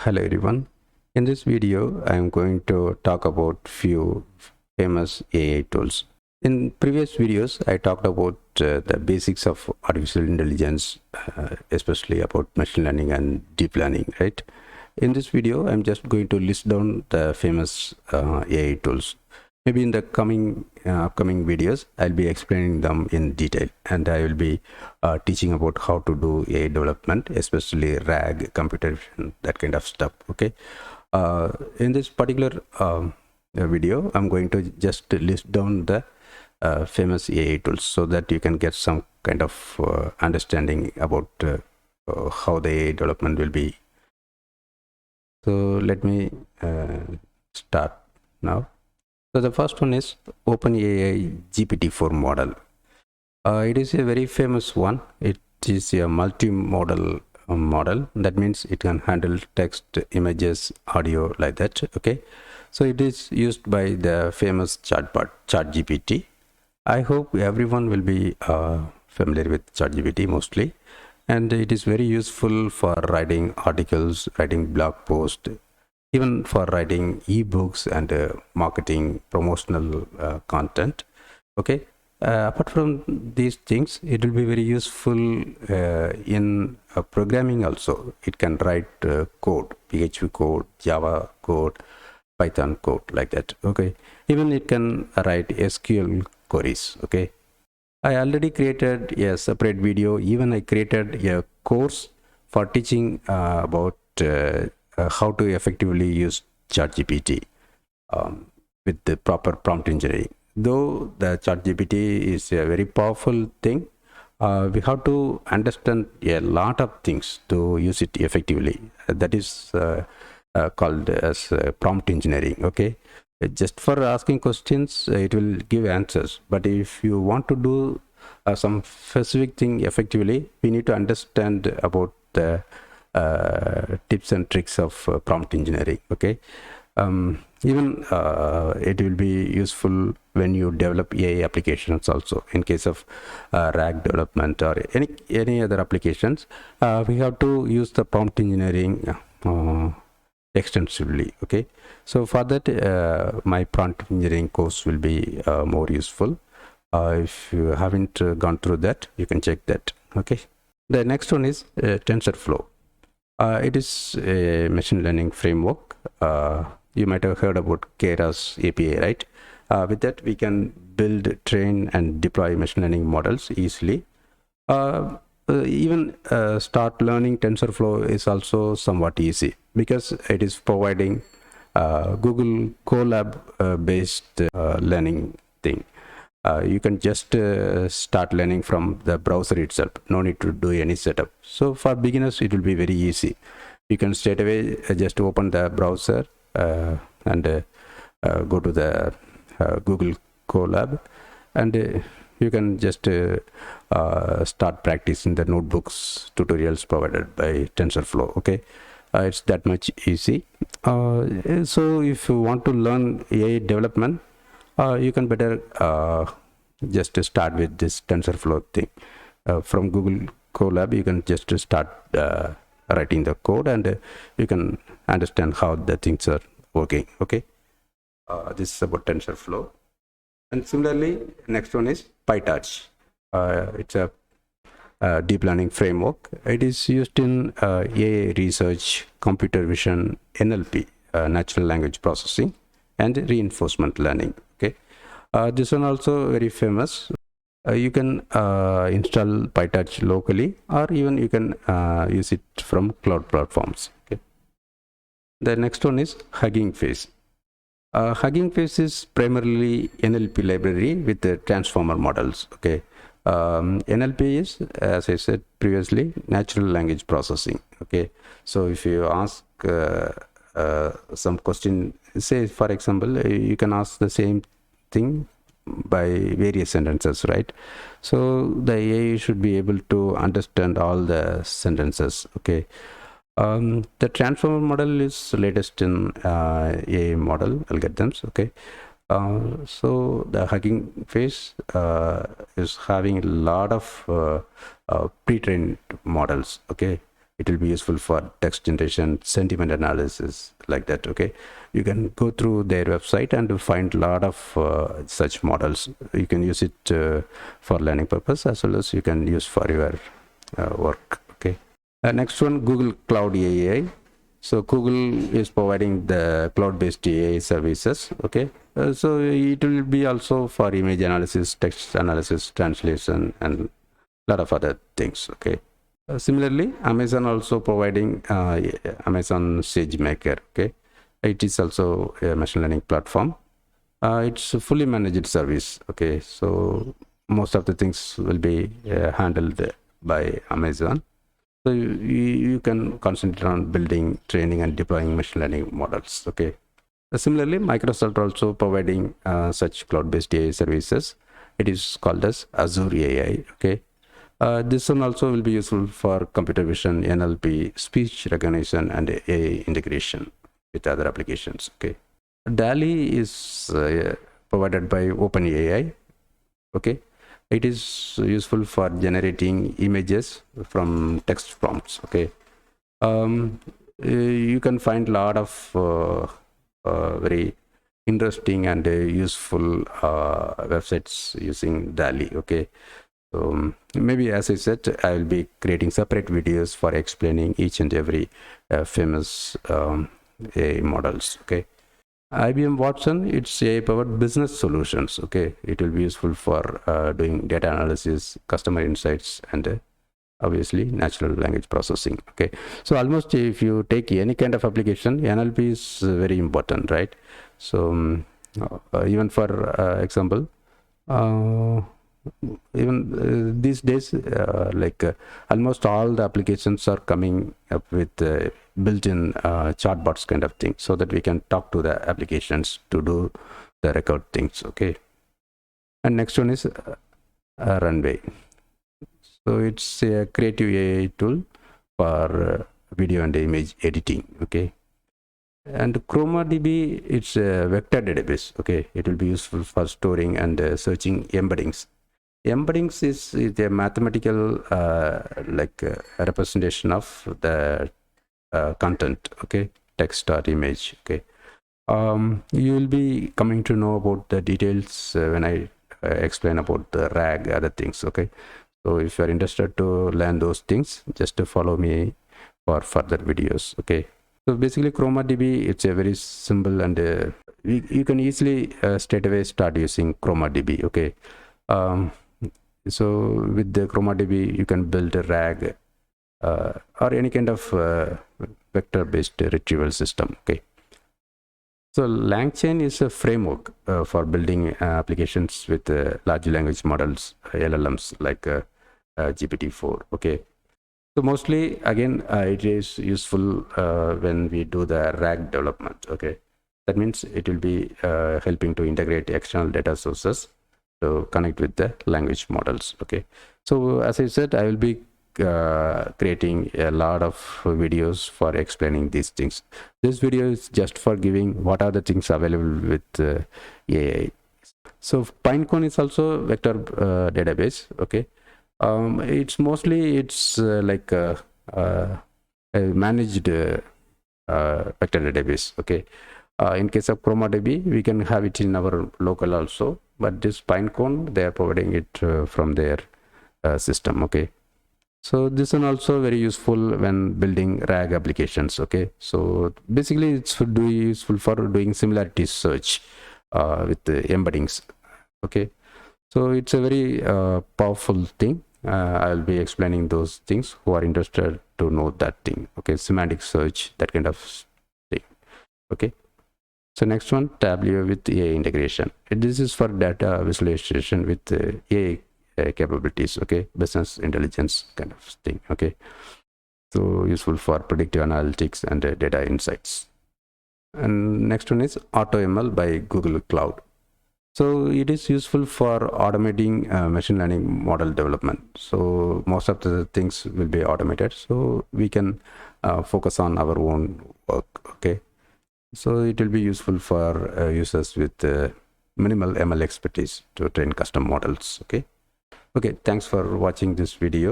Hello everyone. In this video, I am going to talk about few famous AI tools. In previous videos, I talked about the basics of artificial intelligence, especially about machine learning and deep learning, right? In this video, I'm just going to list down the famous AI tools. Maybe in the upcoming videos, I'll be explaining them in detail, and I will be teaching about how to do AI development, especially RAG, computer vision, that kind of stuff. Okay. In this particular video, I'm going to just list down the famous AI tools so that you can get some kind of understanding about how the AI development will be. So let me start now. So the first one is OpenAI GPT-4 model. It is a very famous one. It is a multimodal model. That means it can handle text, images, audio, like that. Okay. So it is used by the famous chatbot ChatGPT. I hope everyone will be familiar with ChatGPT mostly. And it is very useful for writing articles, writing blog posts, even for writing ebooks and marketing promotional content. Okay. Apart from these things, it will be very useful in programming also. It can write code, PHP code, Java code, Python code, like that. Okay. Even it can write SQL queries. Okay. I already created a separate video. Even I created a course for teaching about how to effectively use ChatGPT with the proper prompt engineering. Though the ChatGPT is a very powerful thing, we have to understand a lot of things to use it effectively. That is called as prompt engineering. Okay. Just for asking questions, it will give answers. But if you want to do some specific thing effectively, we need to understand about the tips and tricks of prompt engineering. Okay. Even it will be useful when you develop AI applications also. In case of RAG development or any other applications, we have to use the prompt engineering extensively. Okay. So for that, my prompt engineering course will be more useful. If you haven't gone through that, you can check that. Okay. The next one is TensorFlow. It is a machine learning framework. You might have heard about Keras API, right? With that, we can build, train, and deploy machine learning models easily. Even start learning TensorFlow is also somewhat easy because it is providing Google Colab based learning thing. You can just start learning from the browser itself. No need to do any setup. So for beginners, it will be very easy. You can straight away just open the browser and go to the Google Colab, and you can just start practicing the notebooks tutorials provided by TensorFlow. Okay. It's that much easy. So if you want to learn AI development, you can better just start with this TensorFlow thing. From Google Colab, you can just start writing the code, and you can understand how the things are working. Okay. This is about TensorFlow. And similarly, next one is PyTorch. It's a deep learning framework. It is used in AI research, computer vision, NLP, natural language processing, and reinforcement learning. Okay. This one also very famous. You can install PyTorch locally, or even you can use it from cloud platforms. Okay. The next one is Hugging Face. Hugging Face is primarily NLP library with the transformer models. Okay. NLP is, as I said previously, natural language processing. Okay. So if you ask some question, say for example, you can ask the same thing by various sentences, right? So the AI should be able to understand all the sentences. Okay. The transformer model is latest in AI model algorithms. Okay. So the Hugging Face is having a lot of pre-trained models. Okay. It will be useful for text generation, sentiment analysis, like that. Okay, you can go through their website and find a lot of such models. You can use it for learning purpose, as well as you can use for your work. Okay, next one, Google Cloud AI. So Google is providing the cloud-based AI services. Okay, so it will be also for image analysis, text analysis, translation, and a lot of other things. Okay. Similarly, Amazon also providing Amazon SageMaker. Okay, it is also a machine learning platform. It's a fully managed service. Okay, so most of the things will be handled by Amazon. So you can concentrate on building, training, and deploying machine learning models. Okay. Similarly, Microsoft also providing such cloud-based AI services. It is called as Azure AI. Okay. This one also will be useful for computer vision, NLP, speech recognition, and AI integration with other applications. Okay. DALL-E is provided by OpenAI. Okay. It is useful for generating images from text prompts. Okay. You can find a lot of very interesting and useful websites using DALL-E. Okay. So maybe, as I said, I will be creating separate videos for explaining each and every famous AI models. Okay. IBM Watson, it's AI powered business solutions. Okay, it will be useful for doing data analysis, customer insights, and obviously natural language processing. Okay, so almost if you take any kind of application, NLP is very important, right? So even for example, even these days, almost all the applications are coming up with built-in chatbots kind of thing, so that we can talk to the applications to do the record things. Okay, and next one is Runway. So it's a creative AI tool for video and image editing. Okay, and ChromaDB, it's a vector database. Okay, it will be useful for storing and searching embeddings. Embeddings is a mathematical representation of the content. Okay, text or image. Okay, you will be coming to know about the details when I explain about the RAG, other things. Okay, so if you are interested to learn those things, just to follow me for further videos. Okay, so basically ChromaDB, it's a very simple, and you can easily straight away start using ChromaDB. Okay, so with the ChromaDB, you can build a RAG or any kind of vector-based retrieval system. Okay, so LangChain is a framework for building applications with large language models, LLMs, like GPT-4. Okay, so mostly again it is useful when we do the RAG development. Okay, that means it will be helping to integrate external data sources to connect with the language models. Okay, so as I said, I will be creating a lot of videos for explaining these things. This video is just for giving what are the things available with AI. So Pinecone is also vector database. Okay, it's mostly like a managed vector database. Okay, in case of ChromaDB, we can have it in our local also, but this Pinecone, they are providing it from their system. Okay, so this one also very useful when building RAG applications. Okay, so basically it's useful for doing similarity search with the embeddings. Okay, so it's a very powerful thing. I'll be explaining those things who are interested to know that thing. Okay, semantic search, that kind of thing. Okay, so next one, Tableau with AI integration. This is for data visualization with AI capabilities. Okay, business intelligence kind of thing. Okay, so useful for predictive analytics and data insights. And next one is AutoML by Google Cloud. So it is useful for automating machine learning model development. So most of the things will be automated, so we can focus on our own work. Okay, so it will be useful for users with minimal ML expertise to train custom models. Okay, thanks for watching this video.